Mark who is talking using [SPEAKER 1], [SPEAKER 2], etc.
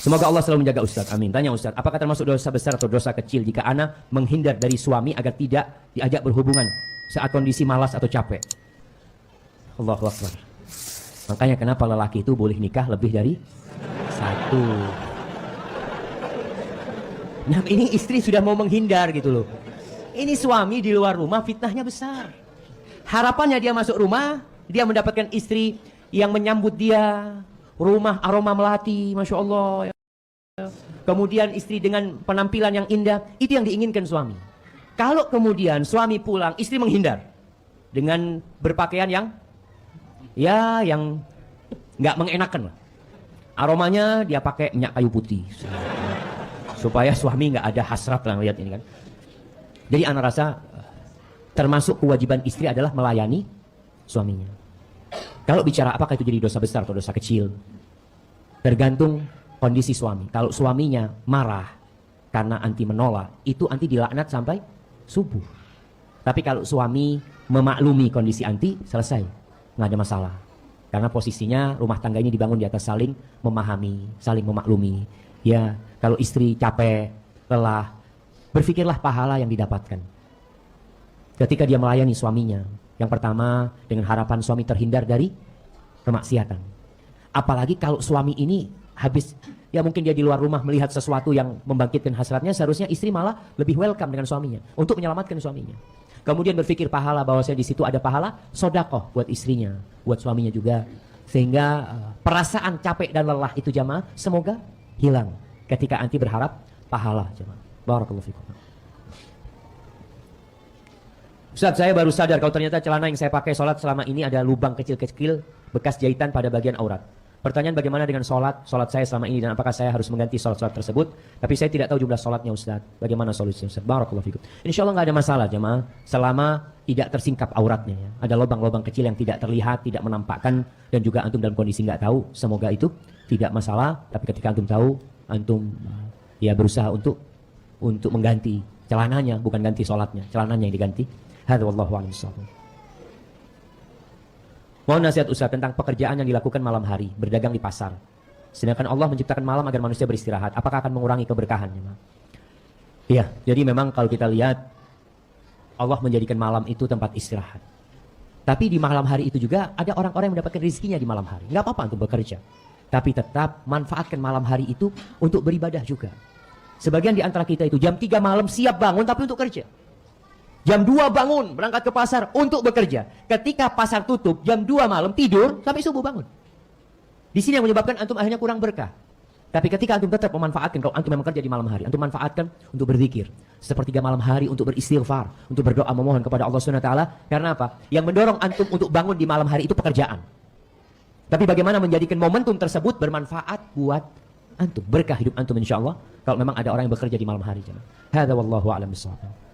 [SPEAKER 1] Semoga Allah selalu menjaga Ustaz. Amin. Tanya Ustaz, apakah termasuk dosa besar atau dosa kecil jika ana menghindar dari suami agar tidak diajak berhubungan saat kondisi malas atau capek? Allahu Akbar. Makanya kenapa lelaki itu boleh nikah lebih dari satu. Nah, ini istri sudah mau menghindar gitu loh. Ini suami di luar rumah, fitnahnya besar. Harapannya dia masuk rumah, dia mendapatkan istri yang menyambut dia, rumah aroma melati, Masya Allah. Kemudian istri dengan penampilan yang indah, itu yang diinginkan suami. Kalau kemudian suami pulang, istri menghindar dengan berpakaian yang nggak mengenakan lah. Aromanya dia pakai minyak kayu putih supaya suami nggak ada hasrat lah lihat ini kan. Jadi anak rasa termasuk kewajiban istri adalah melayani suaminya. Kalau bicara apakah itu jadi dosa besar atau dosa kecil, tergantung kondisi suami. Kalau suaminya marah karena anti menolak, itu anti dilaknat sampai subuh. Tapi kalau suami memaklumi kondisi anti, selesai, nggak ada masalah. Karena posisinya rumah tangga ini dibangun di atas saling memahami, saling memaklumi. Ya, kalau istri capek, lelah, berpikirlah pahala yang didapatkan ketika dia melayani suaminya. Yang pertama, dengan harapan suami terhindar dari kemaksiatan. Apalagi kalau suami ini habis, ya mungkin dia di luar rumah melihat sesuatu yang membangkitkan hasratnya, seharusnya istri malah lebih welcome dengan suaminya untuk menyelamatkan suaminya. Kemudian berpikir pahala, bahwasanya di situ ada pahala sodakoh buat istrinya, buat suaminya juga, sehingga perasaan capek dan lelah itu jamaah semoga hilang ketika anti berharap pahala jamaah. Barakallahu fikum. Ustaz, saya baru sadar kalau ternyata celana yang saya pakai sholat selama ini ada lubang kecil-kecil bekas jahitan pada bagian aurat. Pertanyaan, bagaimana dengan sholat saya selama ini dan apakah saya harus mengganti sholat tersebut? Tapi saya tidak tahu jumlah sholatnya Ustaz. Bagaimana solusinya Ustaz? Barakallahu fikum. Insya Allah nggak ada masalah jemaah, selama tidak tersingkap auratnya ya. Ada lubang-lubang kecil yang tidak terlihat, tidak menampakkan, dan juga antum dalam kondisi nggak tahu. Semoga itu tidak masalah. Tapi ketika antum tahu, antum ya berusaha untuk mengganti celananya, bukan ganti sholatnya, celananya yang diganti. Hadza wallahu a'lam bishawab. Mohon nasihat Ustaz tentang pekerjaan yang dilakukan malam hari, berdagang di pasar. Sedangkan Allah menciptakan malam agar manusia beristirahat. Apakah akan mengurangi keberkahan? Iya, jadi memang kalau kita lihat, Allah menjadikan malam itu tempat istirahat. Tapi di malam hari itu juga ada orang-orang yang mendapatkan rezekinya di malam hari. Nggak apa-apa untuk bekerja. Tapi tetap manfaatkan malam hari itu untuk beribadah juga. Sebagian di antara kita itu jam 3 malam siap bangun tapi untuk kerja. Jam 2 bangun, berangkat ke pasar untuk bekerja. Ketika pasar tutup, jam 2 malam tidur, sampai subuh bangun. Di sini yang menyebabkan antum akhirnya kurang berkah. Tapi ketika antum tetap memanfaatkan, kalau antum memang kerja di malam hari, antum manfaatkan untuk berzikir. Sepertiga malam hari untuk beristighfar, untuk berdoa memohon kepada Allah SWT. Karena apa? Yang mendorong antum untuk bangun di malam hari itu pekerjaan. Tapi bagaimana menjadikan momentum tersebut bermanfaat buat antum. Berkah hidup antum insya Allah. Kalau memang ada orang yang bekerja di malam hari. Hadza wallahu a'lam bishawab.